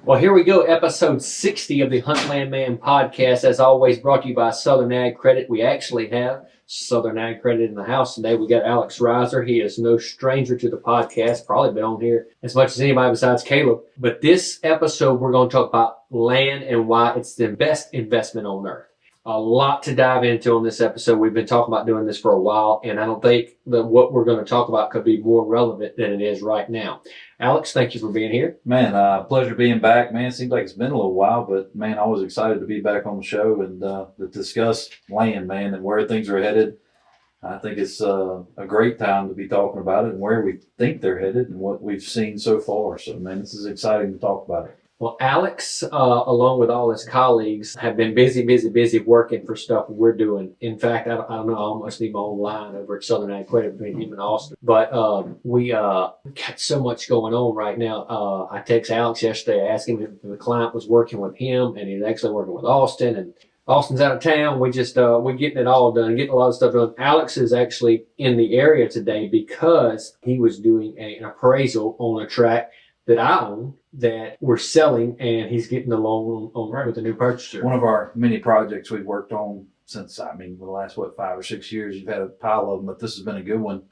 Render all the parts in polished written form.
Well, here we go. Episode 60 of the Huntland Man podcast. As always, brought to you by Southern Ag Credit. We actually have Southern Ag Credit in the house today. We got Alex Reiser. He is no stranger to the podcast. Probably been on here as much as anybody besides Caleb. But this episode, we're going to talk about land and why it's the best investment on earth. A lot to dive into on this episode. We've been talking about doing this for a while, and I don't think that what we're going to talk about could be more relevant than it is right now. Alex, thank you for being here. Man, pleasure being back, man. Seems like it's been a little while, but man, I was excited to be back on the show and to discuss land, man, and where things are headed. I think it's a great time to be talking about it and where we think they're headed and what we've seen so far. So, man, this is exciting to talk about it. Well, Alex, along with all his colleagues, have been busy working for stuff we're doing. In fact, I don't know, I almost need my own line over at Southern Ag Credit between him and Austin. But we got so much going on right now. I texted Alex yesterday, asked him if the client was working with him, and he's actually working with Austin. And Austin's out of town. We're getting it all done, getting a lot of stuff done. Alex is actually in the area today because he was doing an appraisal on a tract that I own that we're selling, and he's getting the loan on with a new purchaser. One of our many projects we've worked on since, the last, 5 or 6 years. You've had a pile of them, but this has been a good one.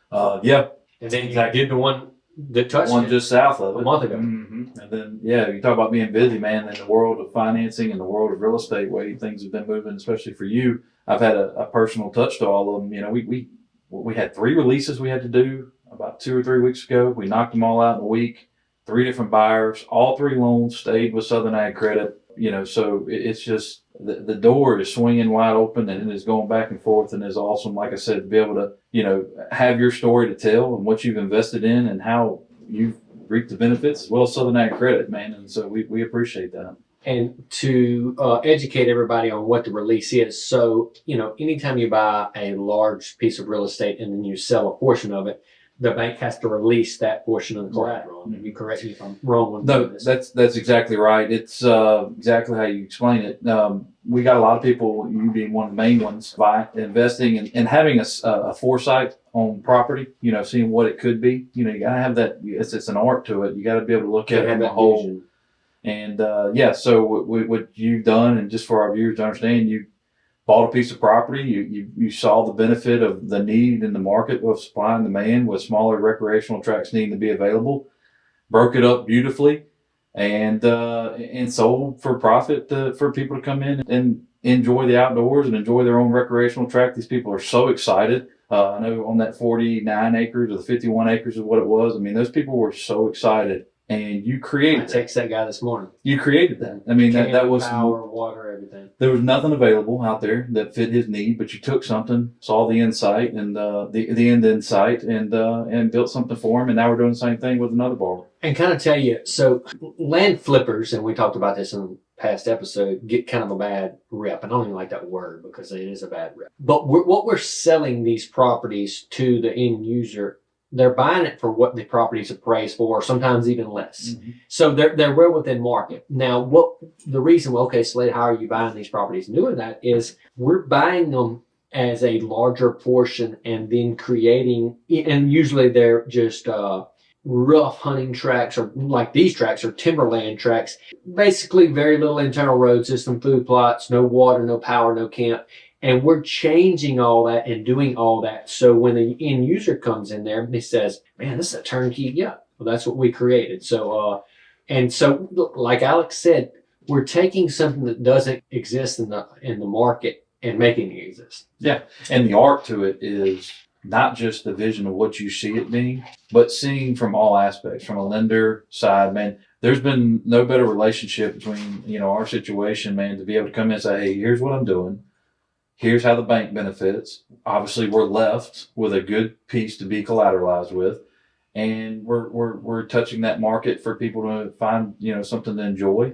Yeah. And then you did the one that touched one just south of it. A month ago. Mm-hmm. And then, yeah, you talk about being busy, man, in the world of financing and the world of real estate, way things have been moving, especially for you. I've had a personal touch to all of them. You know, we had 3 releases we had to do about 2 or 3 weeks ago. We knocked them all out in a week. 3 different buyers, all 3 loans stayed with Southern Ag Credit. You know, so it's just the door is swinging wide open and it is going back and forth, and it's awesome. Like I said, to be able to, you know, have your story to tell and what you've invested in and how you've reaped the benefits as well as Southern Ag Credit, man. And so we appreciate that. And to educate everybody on what the release is. So, you know, anytime you buy a large piece of real estate and then you sell a portion of it, the bank has to release that portion of the collateral. Mm-hmm. You correct me if I'm wrong. No, that's exactly right. It's exactly how you explain it. We got a lot of people, you being one of the main ones, by investing and having a foresight on property. You know, seeing what it could be. You know, you gotta have that. It's an art to it. You got to be able to look at it as a whole. Vision. And so what you've done, and just for our viewers to understand, you bought a piece of property, you saw the benefit of the need in the market of supply and demand with smaller recreational tracts needing to be available, broke it up beautifully, and sold for profit for people to come in and enjoy the outdoors and enjoy their own recreational tract. These people are so excited. I know on that 49 acres or the 51 acres of what it was, those people were so excited. And you created. I texted that guy this morning. You created that. That was power, water, everything. There was nothing available out there that fit his need, but you took something, saw the insight and the end in sight, and built something for him. And now we're doing the same thing with another borrower. And kind of tell you, so land flippers, and we talked about this in the past episode, get kind of a bad rep. I don't even like that word because it is a bad rep. But what we're selling these properties to the end user, they're buying it for what the property's appraised for, or sometimes even less. Mm-hmm. So they're well within market. Now, what the reason? Well, okay, Slade, how are you buying these properties? Doing that is we're buying them as a larger portion and then creating, and usually they're just rough hunting tracts, or like these tracts are timberland tracts. Basically, very little internal road system, food plots, no water, no power, no camp. And we're changing all that and doing all that. So when the end user comes in there and he says, man, this is a turnkey. Yeah, well, that's what we created. So, like Alex said, we're taking something that doesn't exist in the market and making it exist. Yeah. And the art to it is not just the vision of what you see it being, but seeing from all aspects, from a lender side, man. There's been no better relationship between, our situation, man, to be able to come in and say, hey, here's what I'm doing. Here's how the bank benefits. Obviously, we're left with a good piece to be collateralized with, and we're touching that market for people to find something to enjoy.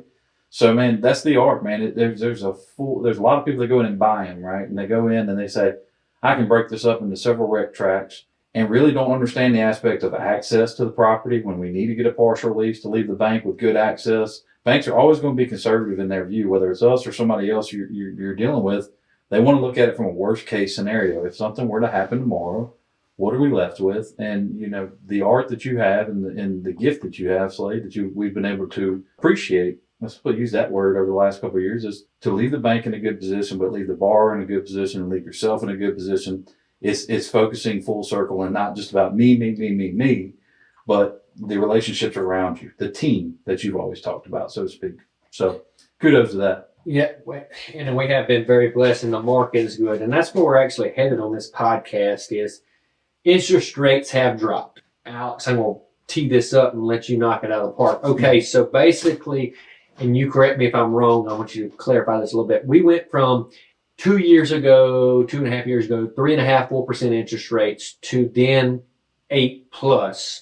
So, man, that's the art, man. There's a lot of people that go in and buy them, right? And they go in and they say, I can break this up into several rec tracts, and really don't understand the aspect of access to the property when we need to get a partial lease to leave the bank with good access. Banks are always going to be conservative in their view, whether it's us or somebody else you're dealing with. They want to look at it from a worst case scenario. If something were to happen tomorrow, what are we left with? And, the art that you have and the gift that you have, Slade, that we've been able to appreciate use that word over the last couple of years, is to leave the bank in a good position, but leave the borrower in a good position and leave yourself in a good position. It's focusing full circle and not just about me, but the relationships around you, the team that you've always talked about, so to speak. So kudos to that. Yeah, and we have been very blessed, and the market is good. And that's where we're actually headed on this podcast is interest rates have dropped. Alex, I'm going to tee this up and let you knock it out of the park. Okay, so basically, and you correct me if I'm wrong, I want you to clarify this a little bit. We went from 2 years ago, 2.5 years ago, 3.5%, 4% interest rates to then 8+.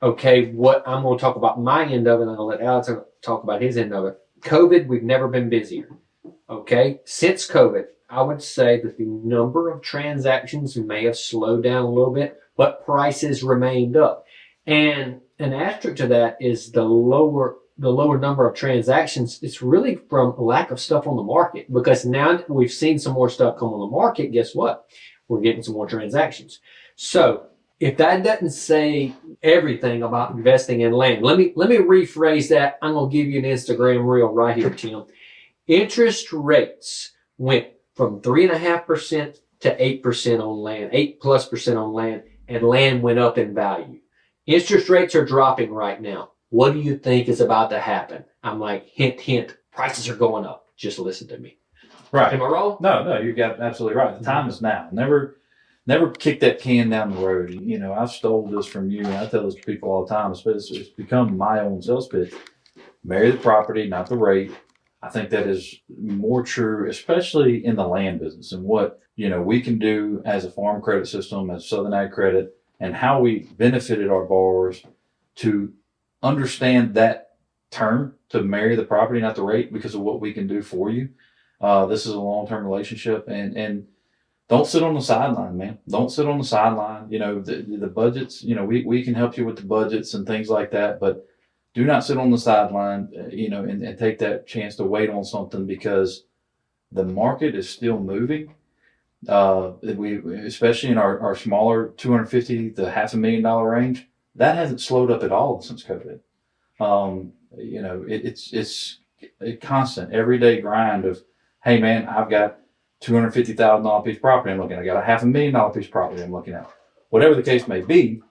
Okay, what I'm going to talk about my end of it, and I'm going to let Alex talk about his end of it. COVID, we've never been busier. Okay, since COVID, I would say that the number of transactions may have slowed down a little bit, but prices remained up. And an asterisk to that is the lower number of transactions. It's really from lack of stuff on the market, because now that we've seen some more stuff come on the market, guess what? We're getting some more transactions. So if that doesn't say everything about investing in land, let me rephrase that. I'm going to give you an Instagram reel right here, Tim. Interest rates went from 3.5% to 8% on land, 8+% on land, and land went up in value. Interest rates are dropping right now. What do you think is about to happen? I'm like, hint, hint, prices are going up. Just listen to me. Right. Am I wrong? No, you got absolutely right. The time is now. Never kick that can down the road. You know, I've stole this from you, and I tell this to people all the time. It's become my own sales pitch. Marry the property, not the rate. I think that is more true, especially in the land business, and what, you know, we can do as a farm credit system, as Southern Ag Credit, and how we benefited our borrowers to understand that term, to marry the property, not the rate, because of what we can do for you. This is a long-term relationship, and don't sit on the sideline, man. Don't sit on the sideline. You know, the budgets, you know, we can help you with the budgets and things like that, but do not sit on the sideline, you know, and take that chance to wait on something, because the market is still moving. We, especially in our smaller $250,000 to $500,000 range, that hasn't slowed up at all since COVID. You know, it's a constant everyday grind of, hey man, I've got $250,000 piece of property I'm looking at. I got a $500,000 piece of property I'm looking at. Whatever the case may be,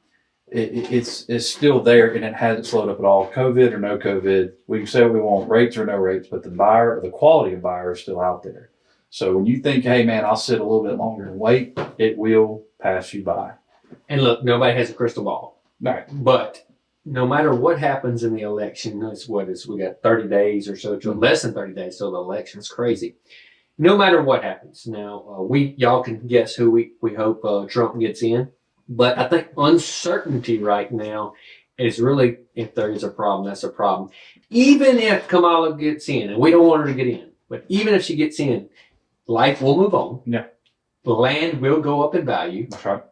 it's still there, and it hasn't slowed up at all. COVID or no COVID, we can say what we want, rates or no rates, but the quality of buyer is still out there. So when you think, hey man, I'll sit a little bit longer and wait, it will pass you by. And look, nobody has a crystal ball. Right. But no matter what happens in the election, we got 30 days or so, less than 30 days till the election. It's crazy. No matter what happens. Now, y'all can guess who we hope Trump gets in. But I think uncertainty right now is really, if there is a problem, that's a problem. Even if Kamala gets in, and we don't want her to get in, but even if she gets in, life will move on. Yeah. The land will go up in value. That's right.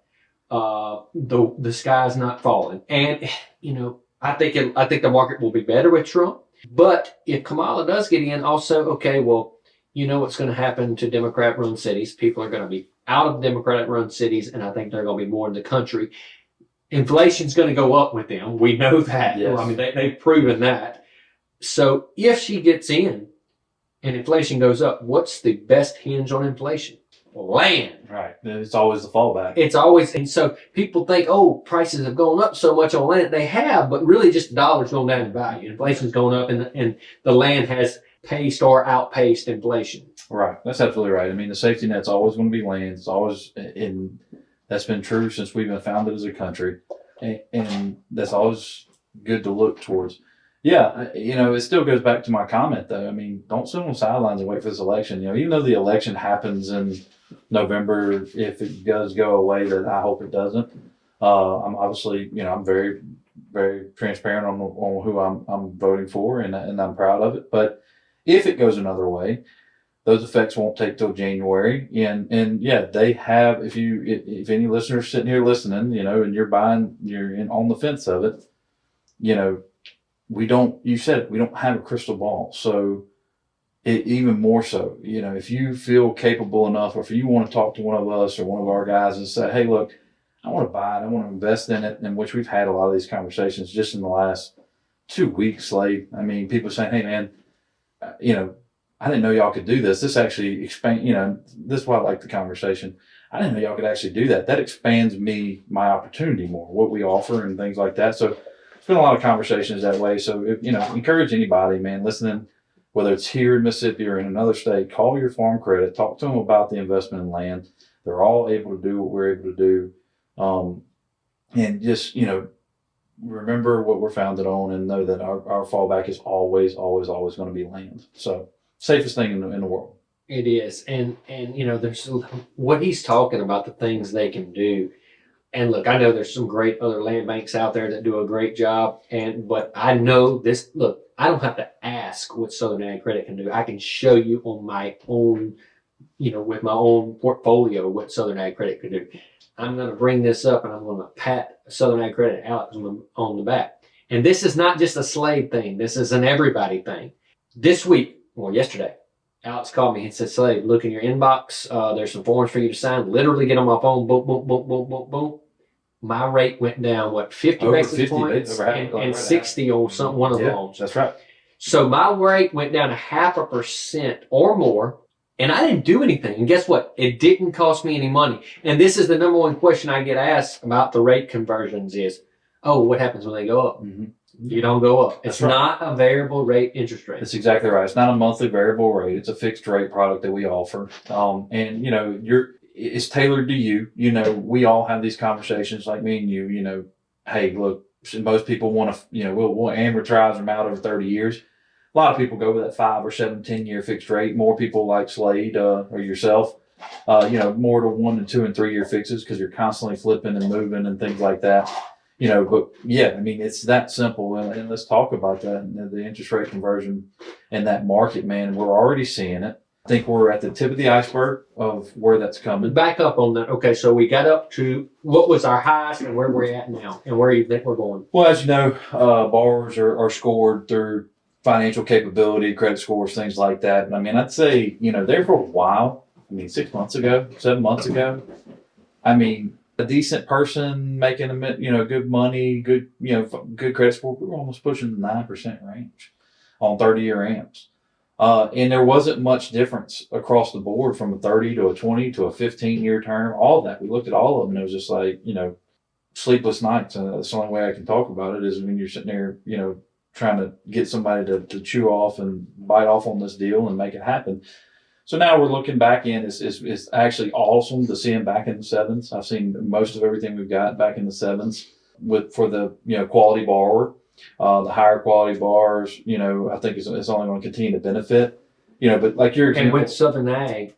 The sky's not falling. And, you know, I think the market will be better with Trump. But if Kamala does get in, also, okay, well, you know what's going to happen to Democrat-run cities. People are going to be out of Democratic-run cities, and I think they're going to be more in the country. Inflation's going to go up with them. We know that. Yes. I mean, they've proven that. So if she gets in and inflation goes up, what's the best hinge on inflation? Land. Right. It's always the fallback. It's always, and so people think, oh, prices have gone up so much on land. They have, but really just the dollar's gone down in value. Inflation's going up, and the land has paced or outpaced inflation. Right. That's absolutely right. I mean, the safety net's always going to be land. It's always that's been true since we've been founded as a country. And that's always good to look towards. Yeah. You know, it still goes back to my comment though. I mean, don't sit on the sidelines and wait for this election. You know, even though the election happens in November, if it does go away, that I hope it doesn't. I'm obviously, you know, I'm very, very transparent on who I'm voting for, and I'm proud of it. But if it goes another way, those effects won't take till January. And yeah, they have, if any listeners sitting here listening, you know, and you're on the fence of it, you know, you said it, we don't have a crystal ball. So even more so, you know, if you feel capable enough, or if you want to talk to one of us or one of our guys and say, hey, look, I want to buy it, I want to invest in it, in which we've had a lot of these conversations just in the last 2 weeks, Slade. I mean, people saying, hey man, you know, I didn't know y'all could do this. This actually expand, this is why I like the conversation. I didn't know y'all could actually do that. That expands my opportunity more, what we offer and things like that. So it's been a lot of conversations that way. So, encourage anybody, man, listening, whether it's here in Mississippi or in another state, call your farm credit, talk to them about the investment in land. They're all able to do what we're able to do. And just, remember what we're founded on and know that our fallback is always, always, always going to be land. So safest thing in the world. It is. And there's what he's talking about, the things they can do. And look, I know there's some great other land banks out there that do a great job. But I know this, look, I don't have to ask what Southern Ag Credit can do. I can show you on my own, with my own portfolio, what Southern Ag Credit could do. I'm going to bring this up and I'm going to pat Southern Ag Credit Alex on the back. And this is not just a Slade thing. This is an everybody thing. This week, or yesterday, Alex called me and said, Slade, look in your inbox. There's some forms for you to sign. Literally get on my phone. Boom, boom, boom, boom, boom, boom. My rate went down, 50 Over basis 50 points right, and 60 on one of the loans. That's right. So my rate went down 0.5% or more. And I didn't do anything. And guess what? It didn't cost me any money. And this is the number one question I get asked about the rate conversions is, oh, what happens when they go up? Mm-hmm. You don't go up. It's right. Not a variable rate interest rate. That's exactly right. It's not a monthly variable rate. It's a fixed rate product that we offer. And it's tailored to you. We all have these conversations like me and you, hey, look, most people want to, we'll amortize them out over 30 years. A lot of people go with that 5 or 7, 10-year fixed rate. More people like Slade or yourself, more to 1 and 2 and 3 year fixes because you're constantly flipping and moving and things like that. But yeah, I mean, it's that simple. And let's talk about that, the interest rate conversion and that market, man. We're already seeing it. I think we're at the tip of the iceberg of where that's coming. Back up on that. Okay, so we got up to what was our highest and where we're at now and where you think we're going? Well, as you know, borrowers are scored through financial capability, credit scores, things like that. And I mean, I'd say, there for a while, 6 months ago, 7 months ago, I mean, a decent person making good money, good credit score, we were almost pushing the 9% range on 30-year amps. And there wasn't much difference across the board from a 30 to a 20 to a 15-year term, all of that. We looked at all of them and it was just like, sleepless nights. That's the only way I can talk about it is when you're sitting there, trying to get somebody to chew off and bite off on this deal and make it happen. So now we're looking back in. It's actually awesome to see them back in the 7s. I've seen most of everything we've got back in the 7s for the quality borrower. The higher quality borrowers, I think it's only going to continue to benefit. But like your example, and with Southern Ag,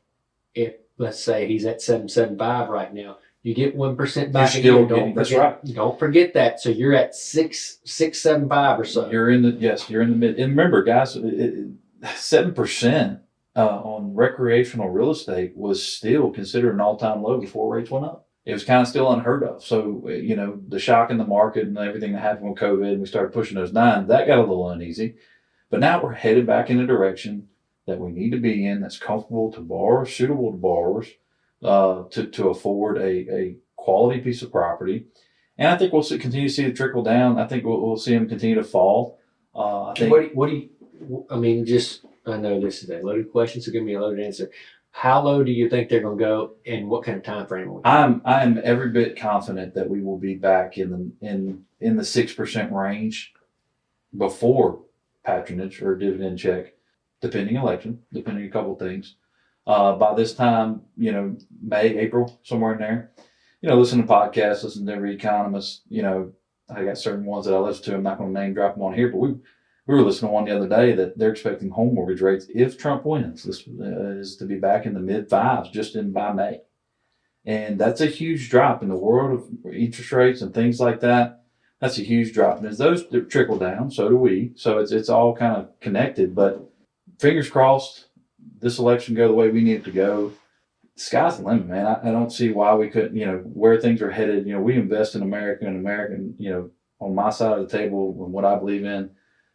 if let's say he's at 7.75 right now, you get 1% back a year. That's right. Don't forget that. So you're at 6.75 or so. You're in the mid. And remember, guys, 7% on recreational real estate was still considered an all-time low before rates went up. It was kind of still unheard of. So the shock in the market and everything that happened with COVID, and we started pushing those 9s. That got a little uneasy. But now we're headed back in a direction that we need to be in. That's comfortable to borrowers, suitable to borrowers. To afford a quality piece of property. And I think we'll continue to see it trickle down. I think we'll see them continue to fall. I think. I know this is a loaded question, so give me a loaded answer. How low do you think they're going to go and what kind of time frame? I'm every bit confident that we will be back in the 6% range before patronage or dividend check, depending a couple things. By this time, May, April, somewhere in there, listen to podcasts, listen to every economist, I got certain ones that I listen to. I'm not going to name drop them on here, but we were listening to one the other day that they're expecting home mortgage rates, if Trump wins, this is to be back in the mid-5s just by May. And that's a huge drop in the world of interest rates and things like that. That's a huge drop. And as those trickle down, so do we. So it's all kind of connected, but fingers crossed, this election go the way we need it to go. The sky's the limit, man. I don't see why we couldn't, where things are headed. We invest in America and American, on my side of the table and what I believe in,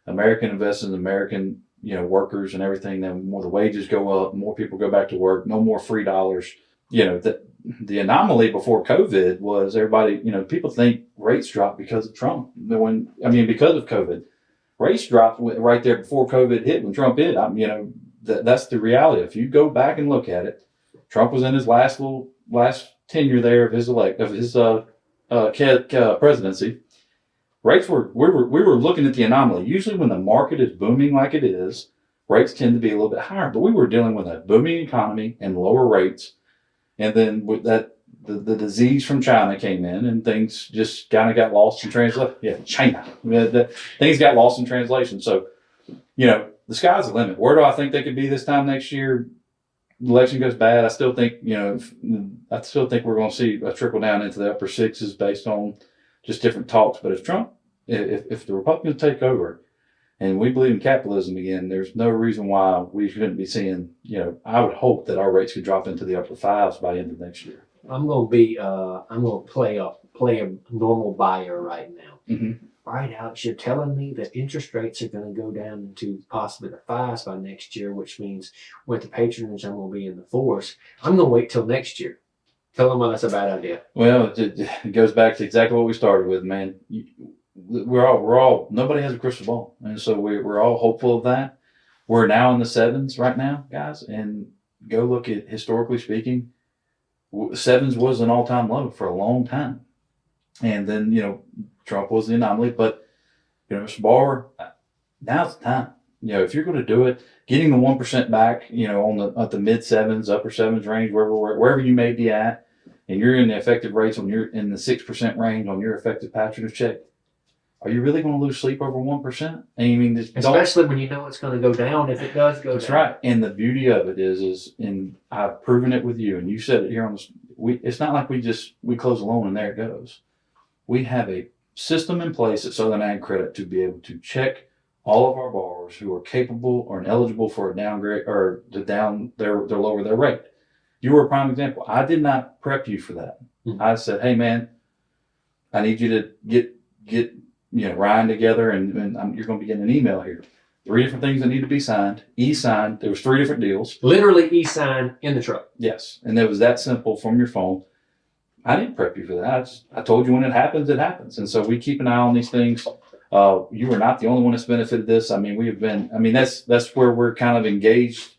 American investors in American, workers and everything. Then more the wages go up, more people go back to work, no more free dollars. The anomaly before COVID was everybody, people think rates dropped because of Trump. Because of COVID. Rates dropped right there before COVID hit when Trump hit. That's the reality. If you go back and look at it, Trump was in his last tenure there of his presidency. Rates we were looking at the anomaly. Usually when the market is booming like it is, rates tend to be a little bit higher. But we were dealing with a booming economy and lower rates. And then with that, the disease from China came in and things just kind of got lost in translation. Yeah, China. Things got lost in translation. So, the sky's the limit. Where do I think they could be this time next year? The election goes bad. I still think, we're going to see a trickle down into the upper sixes based on just different talks. But if the Republicans take over and we believe in capitalism again, there's no reason why we shouldn't be seeing, I would hope that our rates could drop into the upper fives by the end of next year. I'm going to play a normal buyer right now. Mm-hmm. All right, Alex, you're telling me that interest rates are going to go down into possibly the fives by next year, which means with the patronage, I'm going to be in the fours. I'm going to wait till next year. Tell them why that's a bad idea. Well, it goes back to exactly what we started with, man. We're all nobody has a crystal ball, and so we're all hopeful of that. We're now in the sevens right now, guys, and go look at historically speaking, sevens was an all-time low for a long time, and then Trump was the anomaly, but Mr. Barr, now's the time. If you're going to do it, getting the 1% back, at the mid sevens, upper sevens range, wherever you may be at, and you're in the effective rates you're in the 6% range on your effective patronage check. Are you really going to lose sleep over 1%? And especially when you know it's going to go down if it does go down. That's right. And the beauty of it is, and I've proven it with you, and you said it here on this. It's not like we close a loan and there it goes. We have a system in place at Southern Ag Credit to be able to check all of our borrowers who are capable or ineligible for a downgrade or to lower their rate. You were a prime example. I did not prep you for that. Mm-hmm. I said, hey man, I need you to get Ryan together and you're going to be getting an email here. 3 different things that need to be signed. E-signed. There was 3 different deals. Literally e-sign in the truck. Yes. And it was that simple from your phone. I didn't prep you for that. I told you when it happens, it happens. And so we keep an eye on these things. You are not the only one that's benefited this. That's where we're kind of engaged.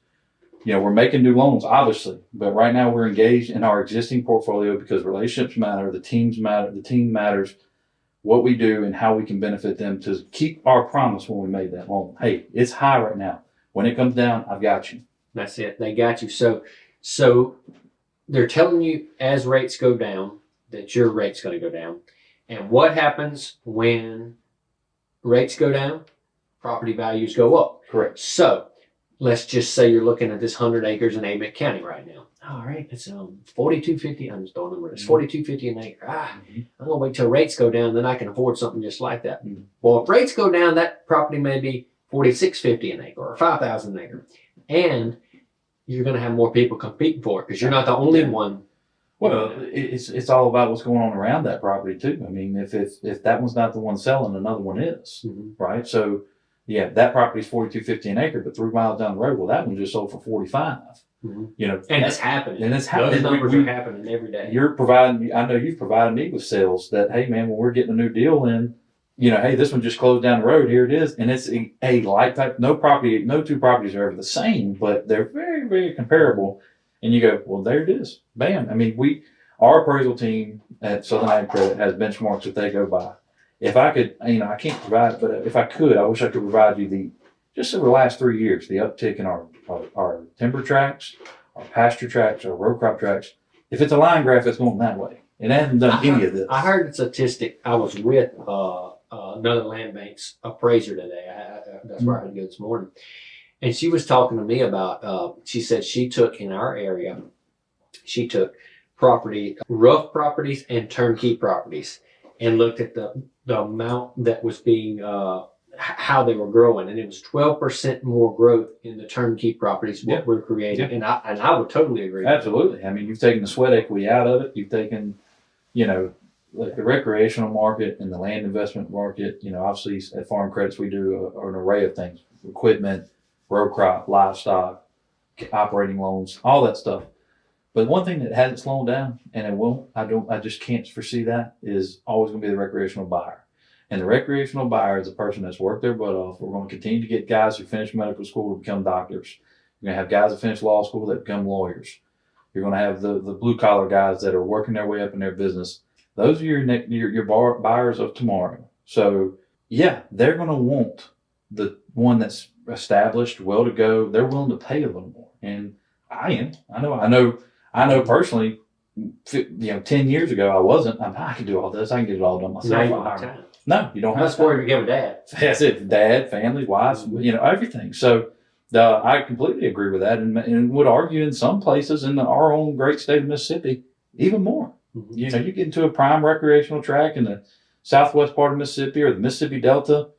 We're making new loans, obviously, but right now we're engaged in our existing portfolio because relationships matter, the teams matter, the team matters, what we do and how we can benefit them to keep our promise when we made that loan. Hey, it's high right now. When it comes down, I've got you. That's it. They got you. So they're telling you as rates go down that your rate's going to go down. And what happens when rates go down? Property values go up. Correct. So let's just say you're looking at this 100 acres in Amite County right now. All right, it's $42.50. I'm just throwing a number. It's $42.50 an acre. I'm gonna wait till rates go down, then I can afford something just like that. Mm-hmm. Well, if rates go down, that property may be $46.50 an acre or $5,000 an acre, and you're gonna have more people competing for it because you're not the only one. Well, it's all about what's going on around that property too. I mean, if that one's not the one selling, another one is, right? So, yeah, that property's $42.50 an acre, but 3 miles down the road, well, that one just sold for $45. And it's happening. And it's happening. Those numbers are happening every day. I know you've provided me with sales that, hey man, when we're getting a new deal in, hey, this one just closed down the road. Here it is, and it's a like type. No two properties are ever the same, but they're very, very comparable. And you go, well, there it is. Bam. I mean, our appraisal team at Southern Ag Credit has benchmarks that they go by. If I could, I can't provide it, but if I could, I wish I could provide you just over the last 3 years, the uptick in our timber tracts, our pasture tracts, our row crop tracts. If it's a line graph, it's going that way. It hasn't done any of this. I heard a statistic. I was with another land bank's appraiser today. That's where I had to go this morning. And she was talking to me about, she said she took in our area, she took rough properties and turnkey properties and looked at the amount that was being, how they were growing. And it was 12% more growth in the turnkey properties, what we're creating. And I would totally agree. Absolutely. I mean, you've taken the sweat equity out of it. You've taken, like the recreational market and the land investment market. Obviously at Farm Credits, we do an array of things, equipment, row crop, livestock, operating loans, all that stuff. But one thing that hasn't slowed down, and it won't, I just can't foresee that, is always going to be the recreational buyer. And the recreational buyer is a person that's worked their butt off. We're going to continue to get guys who finish medical school to become doctors. You're going to have guys that finish law school that become lawyers. You're going to have the blue collar guys that are working their way up in their business. Those are your buyers of tomorrow. So yeah, they're going to want the one that's established, well to go. They're willing to pay a little more, and I am. I know personally. 10 years ago, I wasn't. I can do all this. I can get it all done myself. Now you don't have time. No, you don't have That's where you give a dad. That's it. Dad, family, wives, everything. So I completely agree with that, and would argue in some places in our own great state of Mississippi, even more. Mm-hmm. You get into a prime recreational track in the southwest part of Mississippi or the Mississippi Delta.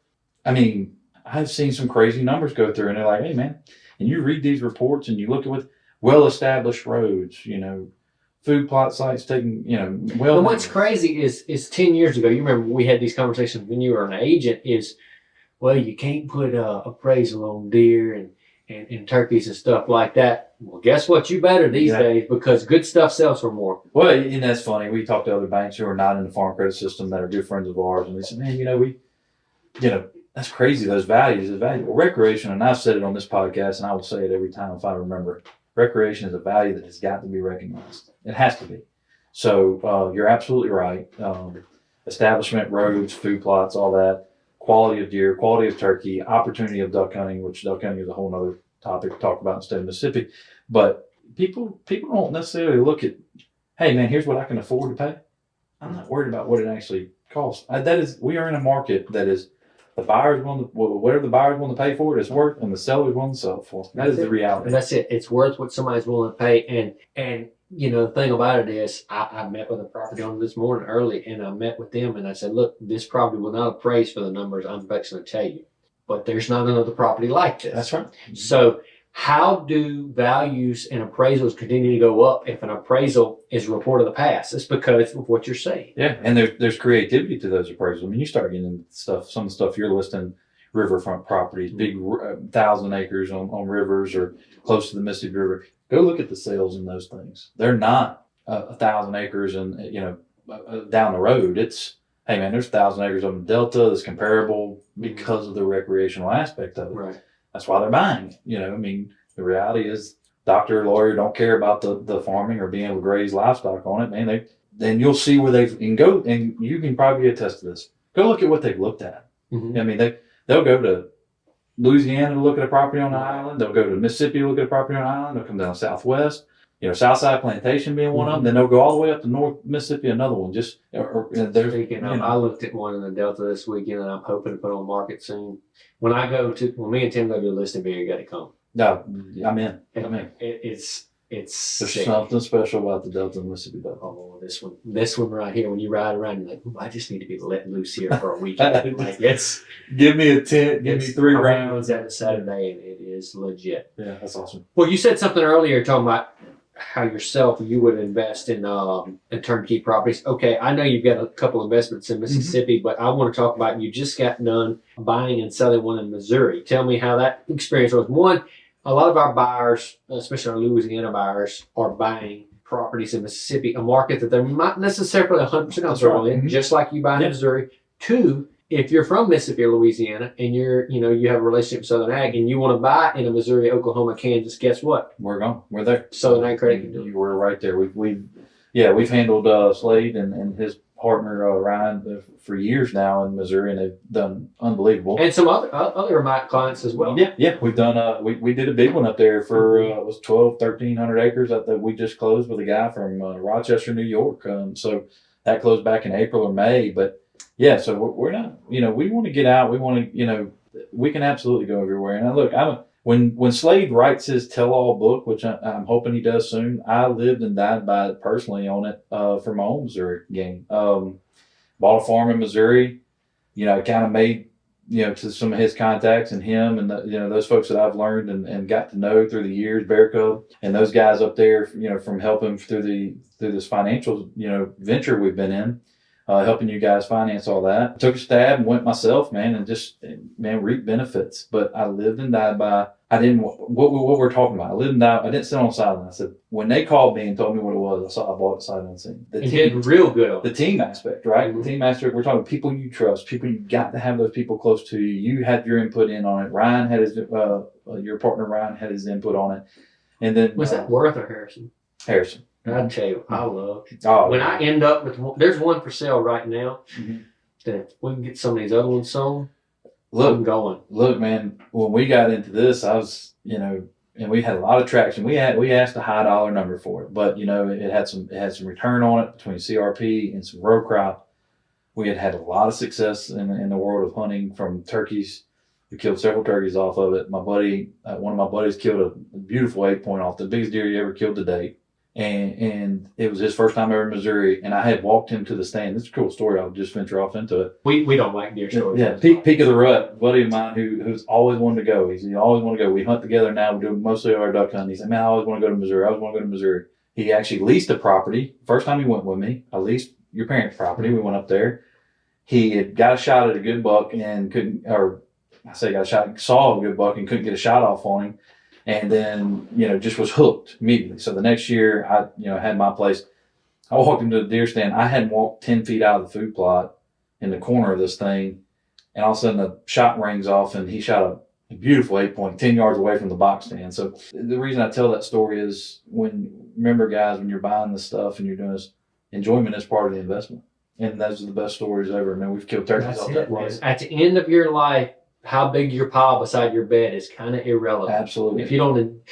I mean, I've seen some crazy numbers go through, and they're like, hey, man, and you read these reports and you look at what well-established roads, food plot sites taking, well. And what's crazy is 10 years ago, you remember we had these conversations when you were an agent, you can't put appraisal on deer and turkeys and stuff like that. Well, guess what? You better these days, because good stuff sells for more. Well, and that's funny. We talked to other banks who are not in the farm credit system that are good friends of ours, and they said, man, that's crazy, those values. Well, recreation, and I've said it on this podcast, and I will say it every time if I remember, recreation is a value that has got to be recognized. It has to be. So you're absolutely right. Establishment, roads, food plots, all that. Quality of deer, quality of turkey, opportunity of duck hunting, which duck hunting is a whole other topic to talk about in the state of Mississippi. But people don't necessarily look at, hey man, here's what I can afford to pay. I'm not worried about what it actually costs. We are in a market that is the buyer's whatever the buyer's willing to pay for it is worth, and the seller's willing to sell it for. That is the reality. And that's it. It's worth what somebody's willing to pay. And the thing about it is, I met with a property owner this morning early, and I met with them, and I said, look, this property will not appraise for the numbers I'm fixing to tell you, but there's not another property like this. That's right. So how do values and appraisals continue to go up if an appraisal is a report of the past? It's because of what you're saying. Yeah, and there's creativity to those appraisals. I mean, you start getting into some of the stuff you're listing, riverfront properties, big 1,000 acres on rivers or close to the Mississippi River. Go look at the sales in those things. They're not 1,000 acres and down the road. It's, hey man, there's 1,000 acres on the Delta that's comparable because of the recreational aspect of it. Right. That's why they're buying. The reality is, doctor, lawyer don't care about the farming or being able to graze livestock on it. Man, then you'll see where go, and you can probably attest to this. Go look at what they've looked at. Mm-hmm. I mean, they'll go to Louisiana to look at a property on an island. They'll go to Mississippi to look at a property on an island. They'll come down southwest. Southside Plantation being one of them. Then they'll go all the way up to North Mississippi, another one. I looked at one in the Delta this weekend, and I'm hoping to put on market soon. When me and Tim go to the listing beer, you got to come. No, I'm in. It's there's sick. something special about the Delta and Mississippi Delta. Oh, this one right here. When you ride around, you're like, I just need to be let loose here for a weekend. Give me a tent, give me 3 rounds. Every Saturday, and it is legit. Yeah, that's awesome. Well, you said something earlier talking about how you would invest in turnkey properties. Okay, I know you've got a couple investments in Mississippi, but I want to talk about, you just got done buying and selling one in Missouri. Tell me how that experience was. One, a lot of our buyers, especially our Louisiana buyers, are buying properties in Mississippi, a market that they're not necessarily 100% comfortable in, just like you buy in Missouri. Two, if you're from Mississippi or Louisiana and you have a relationship with Southern Ag and you want to buy in a Missouri, Oklahoma, Kansas, guess what? We're gone. We're there. Southern Ag Credit can do it. We're right there. We've handled Slade and his partner Ryan for years now in Missouri, and they've done unbelievable. And some other of my clients as well. Yeah. We've done. We did a big one up there for it was 1,300 acres that we just closed with a guy from Rochester, New York. So that closed back in April or May, but. Yeah, so we're not, we want to get out. We want to, we can absolutely go everywhere. And look, when Slade writes his tell-all book, which I'm hoping he does soon, I lived and died by it personally on it for my own Missouri game. Bought a farm in Missouri, kind of made, to some of his contacts and him and, those folks that I've learned and got to know through the years, Bear Cub, and those guys up there, from helping through this financial, venture we've been in. helping you guys finance all that. Took a stab and went myself, man, and just, man, reaped benefits. But I lived and died by, I didn't, what we're talking about, I lived and died, I didn't sit on the sideline. I said, when they called me and told me what it was, I bought it sight unseen. You did real good on the team aspect, right? Mm-hmm. The team aspect, we're talking people you trust, people you got to have those people close to you. You had your input in on it. Ryan had his, your partner Ryan had his input on it. And then. Was that Worth or Harrison? Harrison. I'll tell you, I love it. Oh, when I end up with there's one for sale right now. Mm-hmm. That if we can get some of these other ones sold, I'm going. Look, man, when we got into this, I was, and we had a lot of traction. We asked a high dollar number for it, but it had some return on it between CRP and some row crop. We had a lot of success in the world of hunting from turkeys. We killed several turkeys off of it. My buddy, one of my buddies, killed a beautiful 8-point off, the biggest deer he ever killed to date. And it was his first time ever in Missouri, and I had walked him to the stand. It's a cool story. I'll just venture off into it. We don't like deer stories. Yeah, peak of the rut. A buddy of mine who's always wanted to go. He always wanted to go. We hunt together now. We do mostly our duck hunting. He said, man, I always want to go to Missouri. I always want to go to Missouri. He actually leased a property. First time he went with me, I leased your parents' property. We went up there. He had got a shot at a good buck and saw a good buck and couldn't get a shot off on him. And then, just was hooked immediately. So the next year, I had my place. I walked into the deer stand. I hadn't walked 10 feet out of the food plot in the corner of this thing. And all of a sudden, the shot rings off, and he shot a beautiful 8-point, 10 yards away from the box stand. So the reason I tell that story is remember, guys, when you're buying this stuff and you're doing this, enjoyment is part of the investment. And those are the best stories ever. Man, we've killed turkeys off that place. At the end of your life, how big your pile beside your bed is kind of irrelevant. Absolutely. If you don't,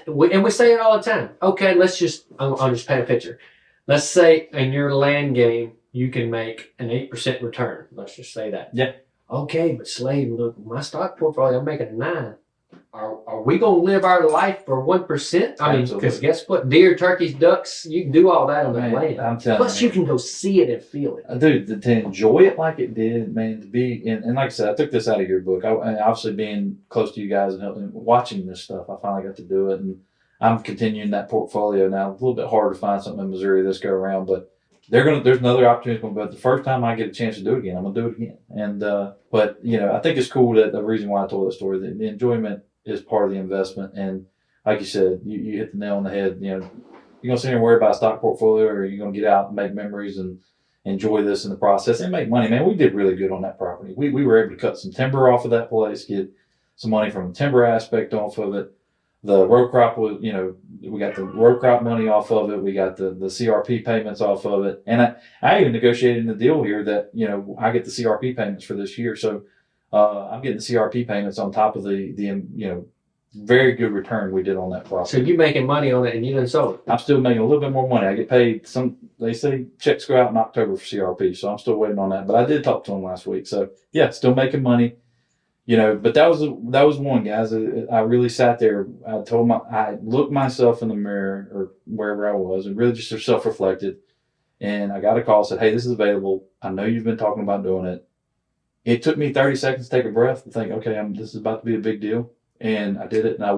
and we say it all the time. Okay, I'll just paint a picture. Let's say in your land game, you can make an 8% return. Let's just say that. Yeah. Okay, but Slade, look, my stock portfolio, I'm making a 9. Are we going to live our life for 1%? I mean, because guess what? Deer, turkeys, ducks, you can do all that on the land. I'm telling Plus, you can go see it and feel it. Dude, to enjoy it like it did, man, to be, and like I said, I took this out of your book. Obviously, being close to you guys and watching this stuff, I finally got to do it. And I'm continuing that portfolio now. A little bit harder to find something in Missouri this go around, but there's another opportunity. But the first time I get a chance to do it again, I'm going to do it again. And, but, I think it's cool that the reason why I told that story, the enjoyment is part of the investment. And like you said, you hit the nail on the head. You're going to sit here and worry about a stock portfolio, or you're going to get out and make memories and enjoy this in the process and make money. Man, we did really good on that property. We were able to cut some timber off of that place, get some money from the timber aspect off of it. The row crop was, we got the row crop money off of it. We got the CRP payments off of it. And I even negotiated in the deal here that, I get the CRP payments for this year. So, I'm getting the CRP payments on top of the very good return we did on that property. So you're making money on it and you didn't sell it? I'm still making a little bit more money. I get paid they say checks go out in October for CRP, so I'm still waiting on that. But I did talk to them last week. So yeah, still making money. But that was one, guys. I really sat there. I looked myself in the mirror or wherever I was and really just self-reflected. And I got a call, said, hey, this is available. I know you've been talking about doing it. It took me 30 seconds to take a breath and think, okay, this is about to be a big deal. And I did it, and I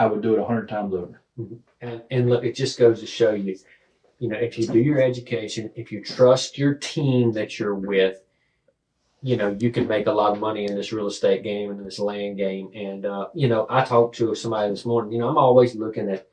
would do it 100 times over. Mm-hmm. And look, it just goes to show you, if you do your education, if you trust your team that you're with, you can make a lot of money in this real estate game and this land game. And, I talked to somebody this morning, I'm always looking at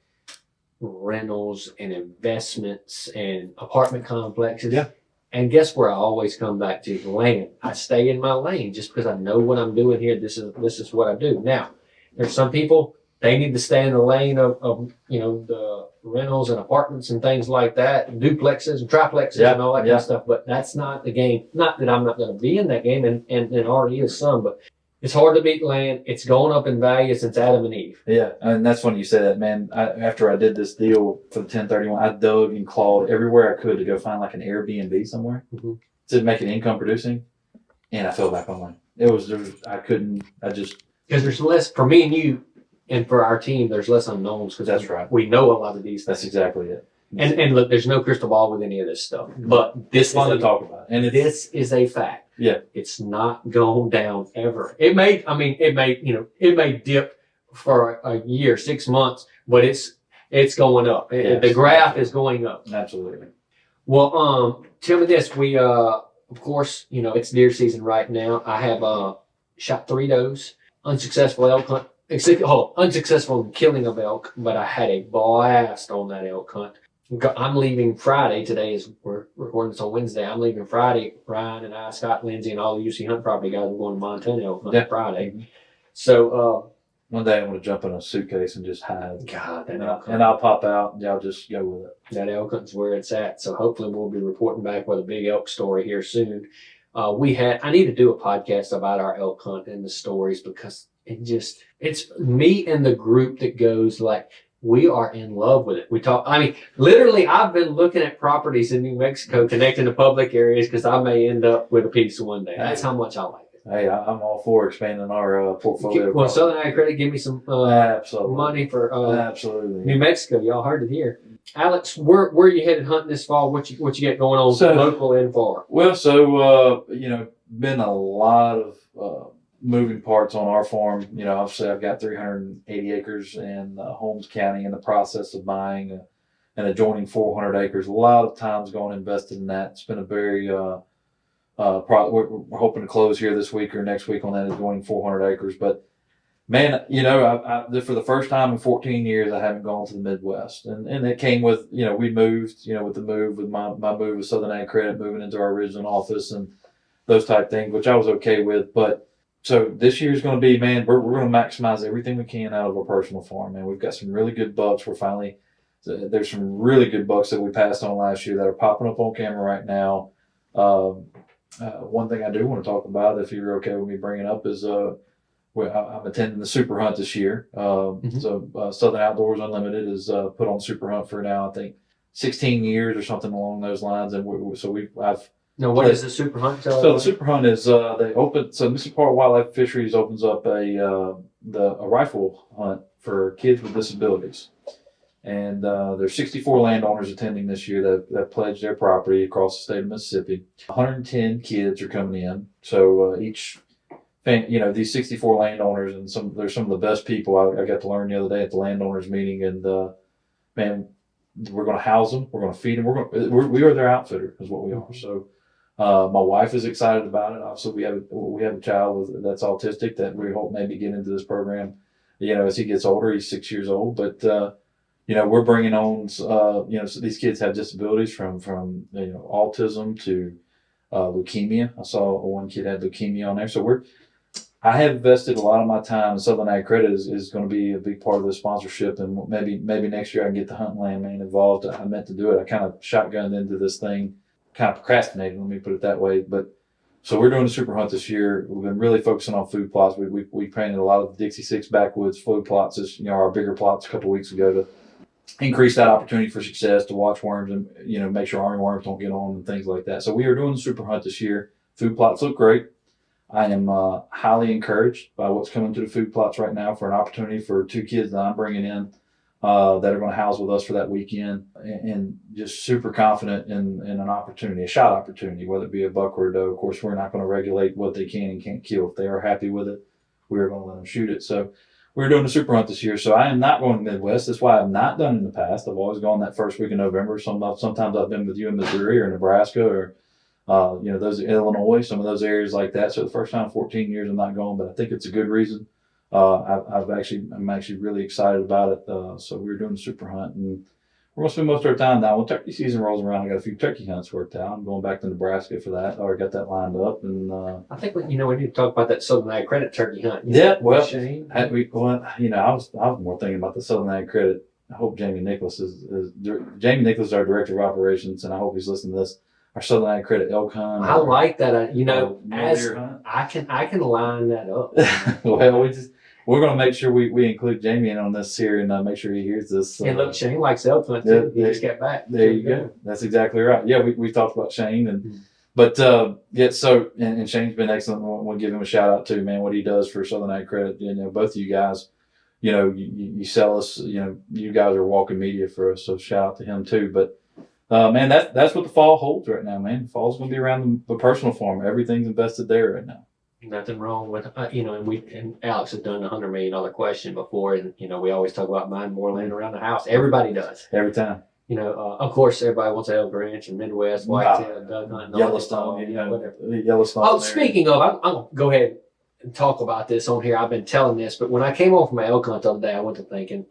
rentals and investments and apartment complexes. Yeah. And guess where I always come back to? Land. I stay in my lane just because I know what I'm doing here. This is what I do. Now, there's some people, they need to stay in the lane of the rentals and apartments and things like that, and duplexes and triplexes and all that kind of stuff. But that's not the game. Not that I'm not going to be in that game, and already is some, but it's hard to beat land. It's going up in value since Adam and Eve. Yeah, and that's funny you say that, man. After I did this deal for the 1031, I dug and clawed everywhere I could to go find like an Airbnb somewhere to make it income producing, and I fell back on mine. Because there's less, for me and you, and for our team, there's less unknowns. Because that's right. We know a lot of these things. That's exactly it. And look, there's no crystal ball with any of this stuff. But this is fun to talk about. And this is a fact. Yeah. It's not going down ever. It may dip for a year, 6 months, but it's going up. The graph is going up. Absolutely. Well, tell me this. We, of course, it's deer season right now. I have shot 3 does, unsuccessful elk hunt. Unsuccessful in killing of elk, but I had a blast on that elk hunt. I'm leaving Friday. Today is we're recording this on Wednesday. I'm leaving Friday. Ryan and I, Scott, Lindsay, and all the UC Hunt property guys are going to Montana elk hunt Friday. Mm-hmm. So one day I'm going to jump in a suitcase and just hide. God, and I'll pop out and y'all just go with it. That elk hunt's where it's at. So hopefully we'll be reporting back with a big elk story here soon. I need to do a podcast about our elk hunt and the stories because it's me and the group that goes like, we are in love with it. Literally, I've been looking at properties in New Mexico connecting to public areas because I may end up with a piece one day. That's how much I like it. Hey, I'm all for expanding our portfolio. Well, Southern Ag Credit, give me some money for absolutely New Mexico. Y'all heard it here. Alex, where are you headed hunting this fall? What you got going on local and far? Well, been a lot of moving parts on our farm. Obviously I've got 380 acres in Holmes County in the process of buying an adjoining 400 acres. A lot of time's gone invested in that. It's been a very we're hoping to close here this week or next week on that adjoining 400 acres. But man, I for the first time in 14 years, I haven't gone to the Midwest. And it came with, we moved, with the move, with my move with Southern Ag Credit, moving into our original office and those type things, which I was okay with. But so this year's going to be, man, we're going to maximize everything we can out of our personal farm, man. We've got some really good bucks. There's some really good bucks that we passed on last year that are popping up on camera right now. One thing I do want to talk about, if you're okay with me bringing up, is I'm attending the Super Hunt this year. So Southern Outdoors Unlimited is put on Super Hunt for now, I think 16 years or something along those lines. And what is the Super Hunt? So the Super Hunt is they open. So Mississippi Park Wildlife Fisheries opens up a rifle hunt for kids with disabilities, and there's 64 landowners attending this year that pledged their property across the state of Mississippi. 110 kids are coming in. So each these 64 landowners, and there's some of the best people I got to learn the other day at the landowners meeting, and man, we're going to house them, we're going to feed them, we are their outfitter is what we are. So my wife is excited about it. Obviously we have a child that's autistic that we hope maybe get into this program as he gets older. He's 6 years old, but we're bringing on so these kids have disabilities from autism to leukemia. I saw one kid had leukemia on there. So I have invested a lot of my time, and Southern Ag Credit is going to be a big part of the sponsorship, and maybe next year I can get the Hunt Land Man involved. I meant to do it. I kind of shotgunned into this thing, kind of procrastinated, let me put it that way. But so we're doing the Super Hunt this year. We've been really focusing on food plots. We painted a lot of the Dixie 6 backwoods food plots, our bigger plots a couple of weeks ago to increase that opportunity for success, to watch worms and make sure armyworms don't get on and things like that. So we are doing the Super Hunt this year. Food plots look great. I am highly encouraged by what's coming to the food plots right now for an opportunity for 2 kids that I'm bringing in that are going to house with us for that weekend, and just super confident in an opportunity, a shot opportunity, whether it be a buck or a doe. Of course, we're not going to regulate what they can and can't kill. If they are happy with it, we're going to let them shoot it. So we're doing the Super Hunt this year. So I am not going to the Midwest. That's why I've not done it in the past. I've always gone that first week in November. Sometimes I've been with you in Missouri or Nebraska or those Illinois, some of those areas like that. So the first time in 14 years I'm not going, but I think it's a good reason. I'm actually really excited about it. So we're doing the Super Hunt, and we're going to spend most of our time now. When turkey season rolls around, I got a few turkey hunts worked out. I'm going back to Nebraska for that. I already got that lined up. And I think we need to talk about that Southern Ag Credit turkey hunt. I was more thinking about the Southern Ag Credit. I hope Jamie Nicholas is our director of operations, and I hope he's listening to this. Our Southern Ag Credit elk hunt. I like that. As I can line that up. Well, we're going to make sure we include Jamie in on this here and make sure he hears this. And look, Shane likes elk hunt too. He just got back. There you go. That's exactly right. Yeah, we talked about Shane, and So Shane's been excellent. We'll give him a shout out too, man. What he does for Southern Ag Credit. Both of you guys. You sell us. You guys are walking media for us. So shout out to him too. But man, that's what the fall holds right now, man. Fall's going to be around the personal farm. Everything's invested there right now. Nothing wrong with and Alex has done $100 million question before, and we always talk about buying more land around the house. Everybody does every time. Of course, everybody wants Elk Ranch and Midwest, Whitetail, Duck Hunt, Yellowstone, whatever. Yellowstone. Oh, speaking of, I'm going to go ahead and talk about this on here. I've been telling this, but when I came home from my elk hunt the other day, I went to thinking,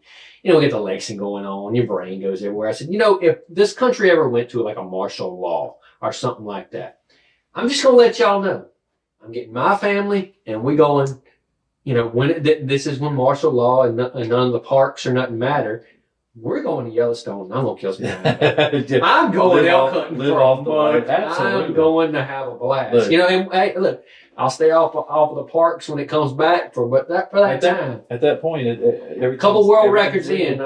we get the election going on, your brain goes everywhere. I said, if this country ever went to like a martial law or something like that, I'm just going to let y'all know. I'm getting my family and we going, this is when martial law and none of the parks or nothing matter. We're going to Yellowstone. I'm going to kill some animals. I'm going elk hunting live for off a the month. land. Absolutely. I'm going to have a blast. Look. And hey, look, I'll stay off of the parks when it comes back for that time. At that point, A couple world records in.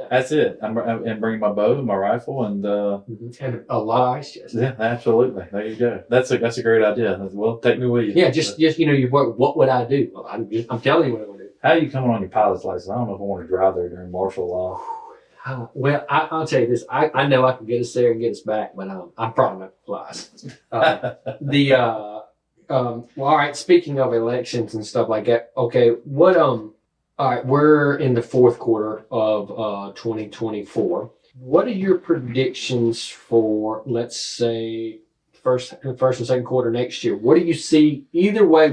That's it. I'm bringing my bow and my rifle and and a lot of ice chests. Yeah, absolutely. There you go. That's a great idea. Well, take me with you. Yeah, just what would I do? Well, I'm telling you what I would do. How are you coming on your pilot's license? I don't know if I want to drive there during martial law. I'll tell you this. I know I can get us there and get us back, but I'm probably not fly. Well, all right. Speaking of elections and stuff like that, okay. All right. We're in the fourth quarter of 2024. What are your predictions for, let's say, first and second quarter next year? What do you see either way?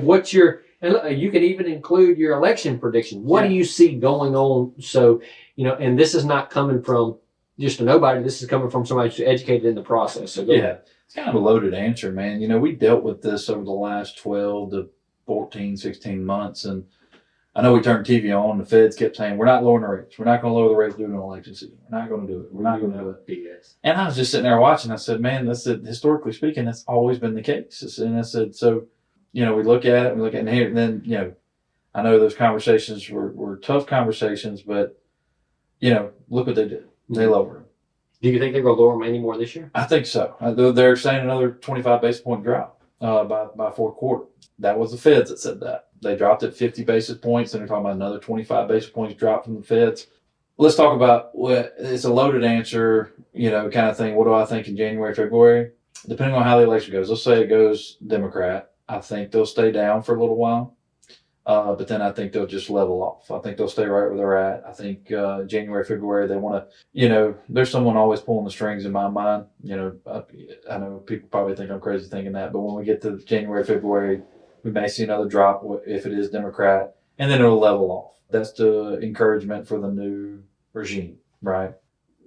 And you can even include your election prediction. What do you see going on? So, and this is not coming from just a nobody. This is coming from somebody who's educated in the process. So it's kind of a loaded answer, man. We dealt with this over the last 12 to 14, 16 months. And I know we turned TV on. The feds kept saying, we're not lowering the rates. We're not going to lower the rates during an election season. We're not going to do it. We're not going to do it. BS. And I was just sitting there watching. I said, man, historically speaking, that's always been the case. And I said, so, we look at it, and here, and then, I know those conversations were tough conversations, but, look what they did. They lowered them. Do you think they're going to lower them any more this year? I think so. They're saying another 25 basis point drop by fourth quarter. That was the feds that said that. They dropped it 50 basis points, and they're talking about another 25 basis points drop from the feds. Let's talk about it's a loaded answer, kind of thing. What do I think in January, February? Depending on how the election goes. Let's say it goes Democrat. I think they'll stay down for a little while. But then I think they'll just level off. I think they'll stay right where they're at. I think January, February, they want to, there's someone always pulling the strings in my mind. I know people probably think I'm crazy thinking that, but when we get to January, February, we may see another drop if it is Democrat, and then it'll level off. That's the encouragement for the new regime, right?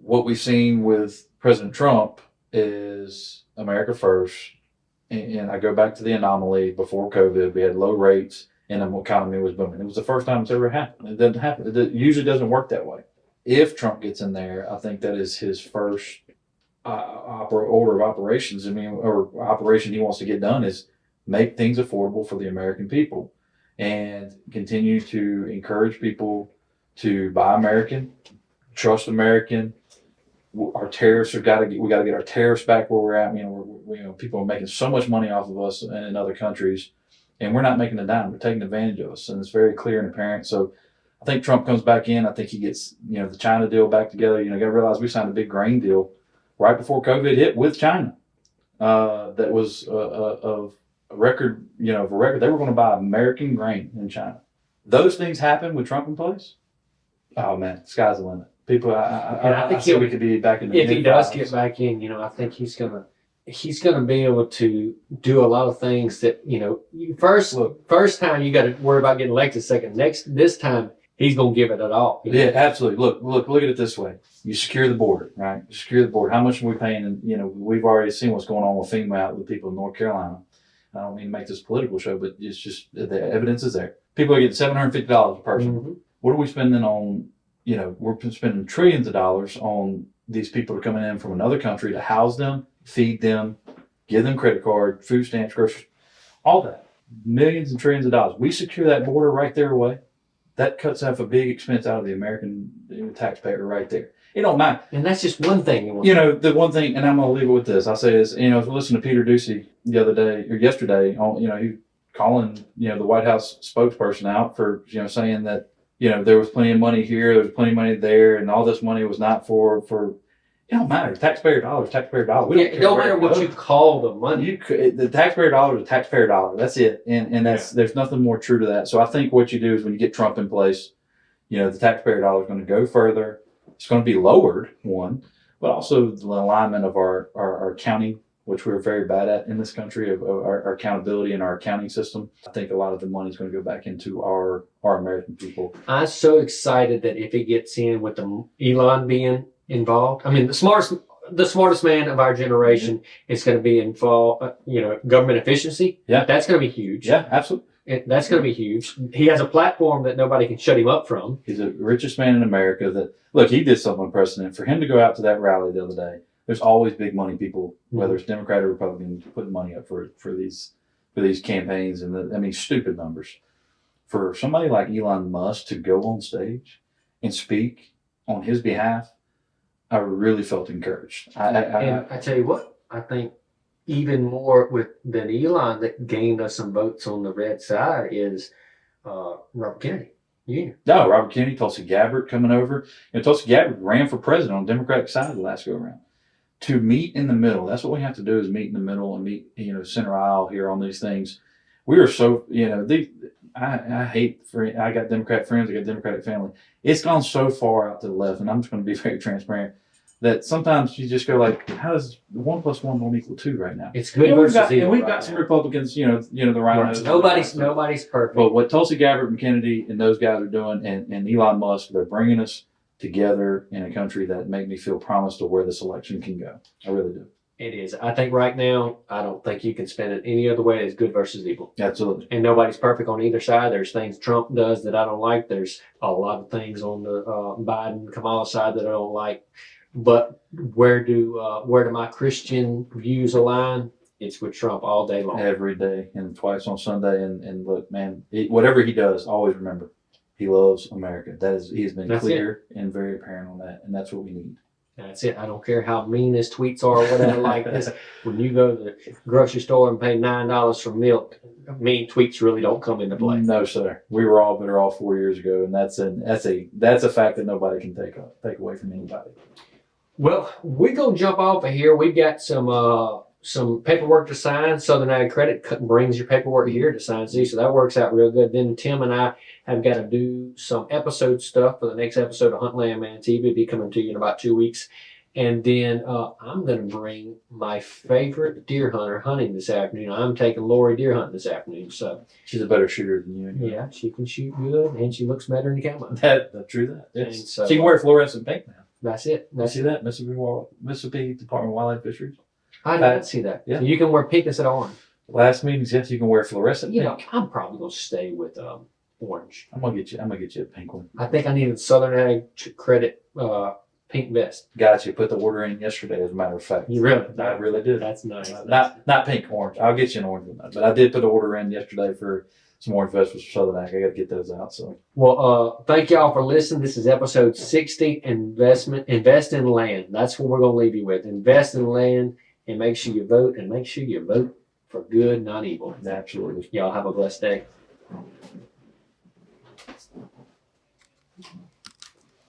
What we've seen with President Trump is America first. And I go back to the anomaly before COVID. We had low rates and the economy was booming. It was the first time it's ever happened. It doesn't happen. It usually doesn't work that way. If Trump gets in there, I think that is his first order of operations. Or operation he wants to get done is make things affordable for the American people and continue to encourage people to buy American, trust American. Our tariffs we got to get our tariffs back where we're at. People are making so much money off of us in other countries, and we're not making a dime. They're taking advantage of us, and it's very clear and apparent. So I think Trump comes back in. I think he gets the China deal back together. You got to realize we signed a big grain deal right before COVID hit with China. That was of a record. They were going to buy American grain in China. Those things happen with Trump in place. Oh man, sky's the limit. People, I think we could be back in the if he does get back in, I think he's gonna be able to do a lot of things that first time you got to worry about getting elected. This time he's gonna give it at all. Yeah, absolutely. Look at it this way: you secure the border, right? You secure the border. How much are we paying? And we've already seen what's going on with FEMA out with people in North Carolina. I don't mean to make this a political show, but it's just the evidence is there. People are getting $750 a person. Mm-hmm. What are we spending on? We're spending trillions of dollars on these people who are coming in from another country to house them, feed them, give them credit card, food stamps, groceries, all that. Millions and trillions of dollars. We secure that border right there away. That cuts off a big expense out of the American taxpayer right there. It don't matter. And that's just one thing. The one thing, and I'm going to leave it with this. I'll say this, I was listening to Peter Doocy the other day, or yesterday, on, he calling, the White House spokesperson out for, saying that, there was plenty of money here, there was plenty of money there, and all this money was not for it don't matter. Taxpayer dollars. It don't matter what you call the money. The taxpayer dollar is a taxpayer dollar. That's it. And there's nothing more true to that. So I think what you do is when you get Trump in place, the taxpayer dollar is going to go further. It's going to be lowered, one. but also the alignment of our accounting, which we're very bad at in this country, of our accountability and our accounting system. I think a lot of the money is going to go back into our American people. I'm so excited that if it gets in with the Elon being involved, I mean, the smartest man of our generation is going to be involved, government efficiency. Yeah. That's going to be huge. Yeah, absolutely. That's going to be huge. He has a platform that nobody can shut him up from. He's the richest man in America. That look, he did something unprecedented. For him to go out to that rally the other day, there's always big money people, whether it's Democrat or Republican, putting money up for these campaigns, and stupid numbers. For somebody like Elon Musk to go on stage and speak on his behalf, I really felt encouraged. I tell you what, I think even more than Elon that gained us some votes on the red side is Robert Kennedy Jr. No, Robert Kennedy, Tulsi Gabbard coming over. Tulsi Gabbard ran for president on the Democratic side the last go around. To meet in the middle, that's what we have to do, is meet in the middle and meet, center aisle here on these things. We are so, I hate, I got Democrat friends, I got Democratic family. It's gone so far out to the left, and I'm just going to be very transparent, that sometimes you just go like, how does 1 + 1 don't equal 2 right now? It's good versus evil. And we've got some Republicans, the rhinos. Nobody's perfect. But what Tulsi Gabbard and Kennedy and those guys are doing, and Elon Musk, they're bringing us together in a country that make me feel promised of where this election can go. I really do. It is. I think right now, I don't think you can spend it any other way. It's good versus evil. Absolutely. And nobody's perfect on either side. There's things Trump does that I don't like. There's a lot of things on the Biden-Kamala side that I don't like. But where do my Christian views align? It's with Trump all day long. Every day, and twice on Sunday. And look, man, whatever he does, always remember, he loves America. He has been clear and very apparent on that, and that's what we need. That's it. I don't care how mean his tweets are or whatever like this. When you go to the grocery store and pay $9 for milk, mean tweets really don't come into play. No, sir. We were all better off 4 years ago, and that's a fact that nobody can take away from anybody. Well, we're going to jump off of here. We've got some paperwork to sign. Southern Ag Credit brings your paperwork here to sign. See, so that works out real good. Then Tim and I have got to do some episode stuff for the next episode of Hunt Land Man TV. It'll be coming to you in about 2 weeks. And then I'm going to bring my favorite deer hunter hunting this afternoon. I'm taking Lori deer hunting this afternoon. So she's a better shooter than you. Anyway. Yeah, she can shoot good, and she looks better in the camo. True that. Yes. So, she can wear fluorescent pink now. That's it. See that? Mississippi Department of Wildlife Fisheries. I didn't see that. Yeah. So you can wear pink instead of orange. Last meetings, yes, you can wear fluorescent pink. I'm probably going to stay with orange. I'm gonna get you a pink one. I think I need a Southern Ag Credit pink vest. Got you. Put the order in yesterday, as a matter of fact. You really? I really did. That's nice. Not pink, orange. I'll get you an orange one, but I did put an order in yesterday for some orange vests for Southern Ag. I got to get those out. So. Well, thank y'all for listening. This is episode 60. Invest in land. That's what we're gonna leave you with. Invest in land, and make sure you vote, and make sure you vote for good, not evil. Absolutely. Y'all have a blessed day.